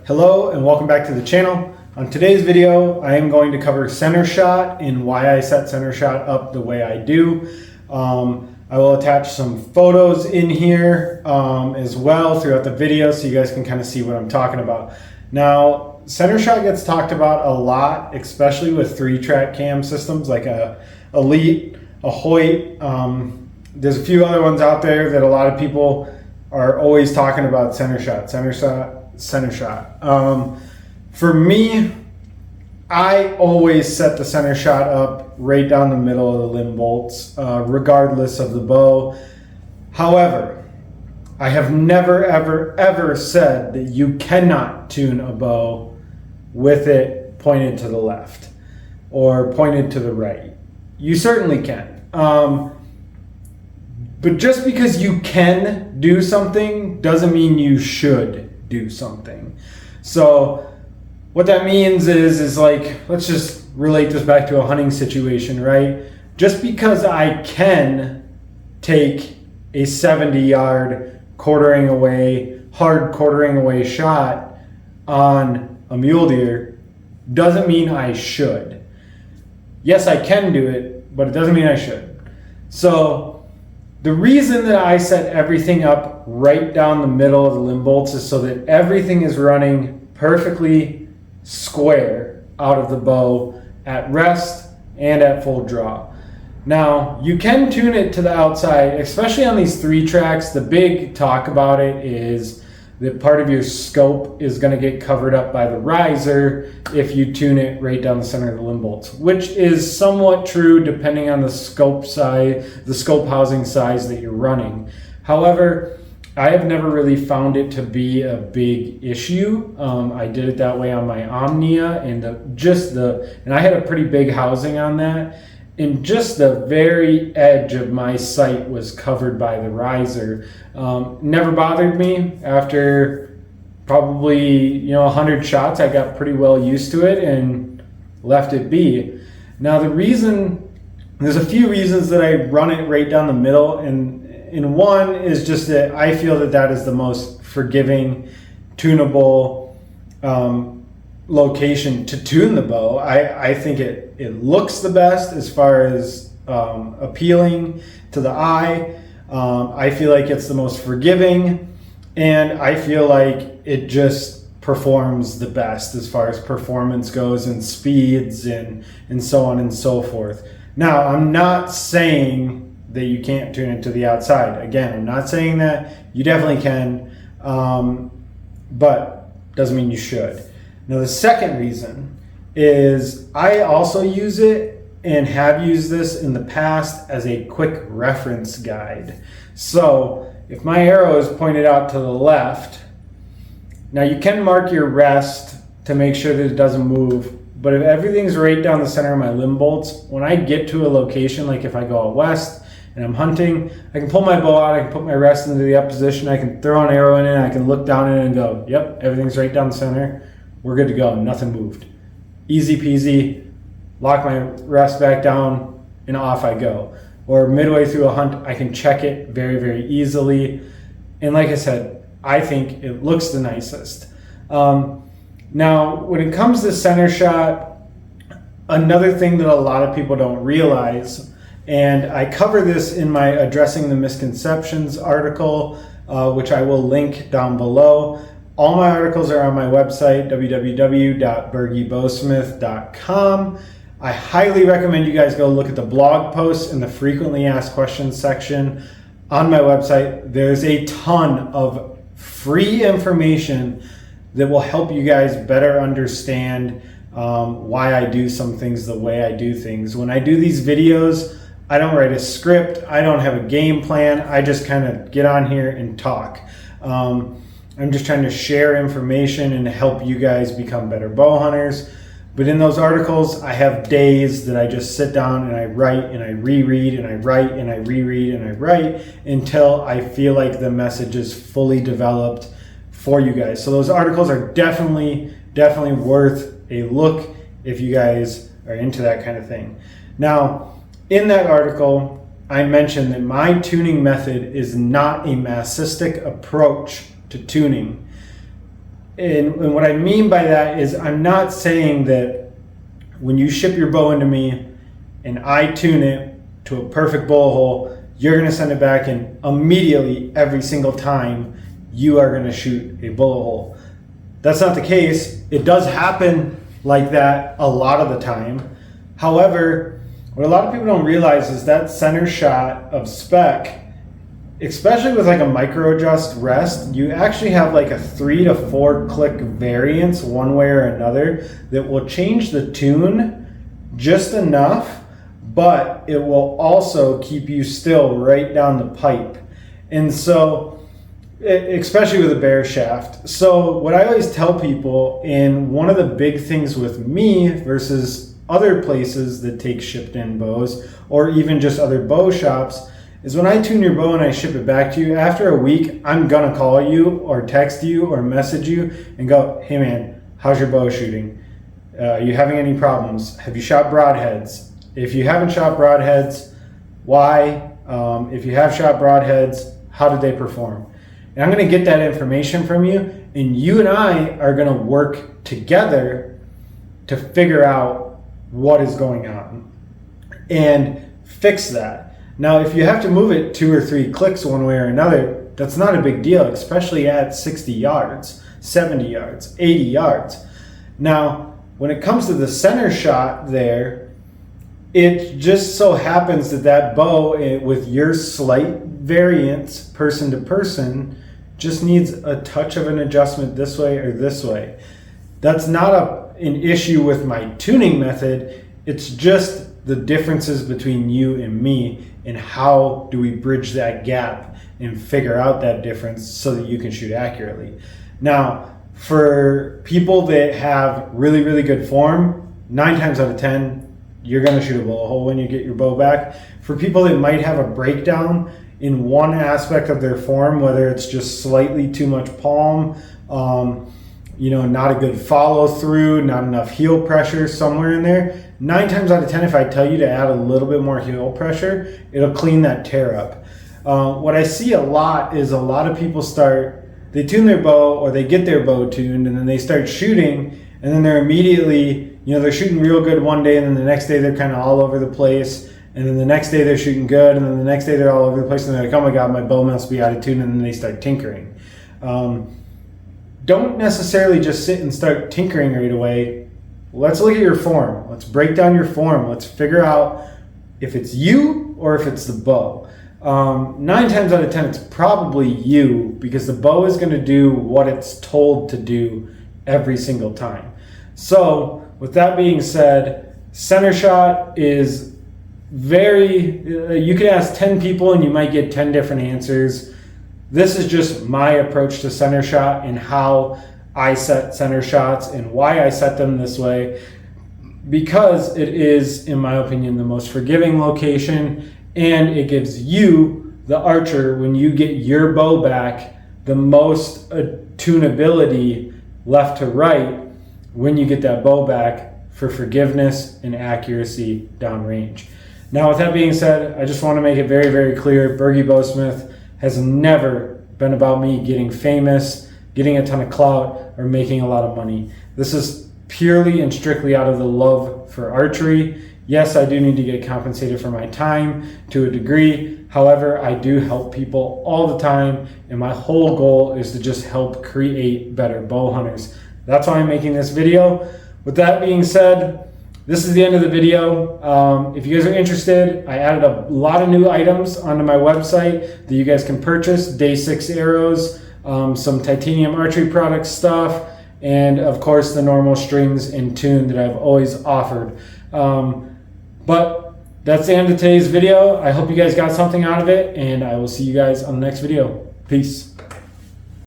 Hello and welcome back to the channel. On today's video, I am going to cover center shot and why I set center shot up the way I do. I will attach some photos in here as well throughout the video so you guys can kind of see what I'm talking about. Now, center shot gets talked about a lot, especially with 3-track cam systems like a Elite, a Hoyt. There's a few other ones out there that a lot of people are always talking about center shot. For me, I always set the center shot up right down the middle of the limb bolts, regardless of the bow. However, I have never, ever said that you cannot tune a bow with it pointed to the left or pointed to the right. You certainly can. But just because you can do something doesn't mean you should do something. So what that means is like, let's just relate this back to a hunting situation, right? Just because I can take a 70-yard hard quartering away shot on a mule deer doesn't mean I should. Yes, I can do it, but it doesn't mean I should. So the reason that I set everything up right down the middle of the limb bolts is so that everything is running perfectly square out of the bow at rest and at full draw. Now, you can tune it to the outside, especially on these 3-tracks. The big talk about it is that part of your scope is going to get covered up by the riser if you tune it right down the center of the limb bolts, which is somewhat true depending on the scope size, the scope housing size that you're running. However, I have never really found it to be a big issue. I did it that way on my Omnia, and I had a pretty big housing on that. And just the very edge of my sight was covered by the riser. Never bothered me. After probably 100 shots, I got pretty well used to it and left it be. Now there's a few reasons that I run it right down the middle, and one is just that I feel that is the most forgiving, tunable location to tune the bow. I think it looks the best as far as appealing to the eye. I feel like it's the most forgiving, and I feel like it just performs the best as far as performance goes and speeds and so on and so forth. Now, I'm not saying that you can't tune it to the outside. Again, I'm not saying that. You definitely can, but doesn't mean you should. Now, the second reason is I also use it and have used this in the past as a quick reference guide. So if my arrow is pointed out to the left, now you can mark your rest to make sure that it doesn't move, but if everything's right down the center of my limb bolts, when I get to a location, like if I go out west and I'm hunting, I can pull my bow out, I can put my rest into the up position, I can throw an arrow in it, I can look down in it and go, yep, everything's right down the center. We're good to go. Nothing moved. Easy peasy. Lock my rest back down and off I go. Or midway through a hunt, I can check it very, very easily. And like I said, I think it looks the nicest. Now, when it comes to center shot, another thing that a lot of people don't realize, and I cover this in my Addressing the Misconceptions article, which I will link down below. All my articles are on my website, www.bergybowsmith.com. I highly recommend you guys go look at the blog posts in the frequently asked questions section on my website. There's a ton of free information that will help you guys better understand why I do some things the way I do things. When I do these videos, I don't write a script. I don't have a game plan. I just kind of get on here and talk. I'm just trying to share information and help you guys become better bow hunters. But in those articles, I have days that I just sit down and I write and I reread and I write and I reread and I write until I feel like the message is fully developed for you guys. So those articles are definitely worth a look if you guys are into that kind of thing. Now, in that article, I mentioned that my tuning method is not a masochistic approach to tuning. And what I mean by that is I'm not saying that when you ship your bow into me and I tune it to a perfect bow hole, you're going to send it back and immediately every single time you are going to shoot a bullet hole. That's not the case. It does happen like that a lot of the time. However, what a lot of people don't realize is that center shot of spec, especially with like a micro adjust rest, you actually have like a 3 to 4 click variance one way or another that will change the tune just enough, but it will also keep you still right down the pipe. And so, especially with a bare shaft. So what I always tell people, and one of the big things with me versus other places that take shipped in bows, or even just other bow shops, is when I tune your bow and I ship it back to you, after a week, I'm gonna call you or text you or message you and go, hey man, how's your bow shooting? Are you having any problems? Have you shot broadheads? If you haven't shot broadheads, why? If you have shot broadheads, how did they perform? And I'm gonna get that information from you, and you and I are gonna work together to figure out what is going on and fix that. Now, if you have to move it 2 or 3 clicks one way or another, that's not a big deal, especially at 60 yards, 70 yards, 80 yards. Now, when it comes to the center shot there, it just so happens that that bow, with your slight variance person to person, just needs a touch of an adjustment this way or this way. That's not an issue with my tuning method. It's just the differences between you and me, and how do we bridge that gap and figure out that difference so that you can shoot accurately. Now, for people that have really, really good form, 9 times out of 10, you're gonna shoot a bullet hole when you get your bow back. For people that might have a breakdown in one aspect of their form, whether it's just slightly too much palm, not a good follow through, not enough heel pressure somewhere in there, 9 times out of 10, if I tell you to add a little bit more heel pressure, it'll clean that tear up. What I see a lot is a lot of people they tune their bow, or they get their bow tuned, and then they start shooting, and then they're immediately, they're shooting real good one day, and then the next day they're kind of all over the place, and then the next day they're shooting good, and then the next day they're all over the place, and they're like, oh my God, my bow must be out of tune, and then they start tinkering. Don't necessarily just sit and start tinkering right away. Let's look at your form. Let's break down your form. Let's figure out if it's you or if it's the bow. 9 times out of 10, it's probably you, because the bow is going to do what it's told to do every single time. So with that being said, center shot is you could ask 10 people and you might get 10 different answers. This is just my approach to center shot and how I set center shots and why I set them this way, because it is, in my opinion, the most forgiving location, and it gives you, the archer, when you get your bow back, the most tunability left to right when you get that bow back for forgiveness and accuracy downrange. Now, with that being said, I just want to make it very, very clear, Bergy Bowsmith has never been about me getting famous, getting a ton of clout, or making a lot of money. This is purely and strictly out of the love for archery. Yes, I do need to get compensated for my time to a degree. However, I do help people all the time, and my whole goal is to just help create better bow hunters. That's why I'm making this video. With that being said, this is the end of the video. If you guys are interested, I added a lot of new items onto my website that you guys can purchase. Day 6 arrows, some titanium archery product stuff, and of course the normal strings and tune that I've always offered. But that's the end of today's video. I hope you guys got something out of it, and I will see you guys on the next video. Peace.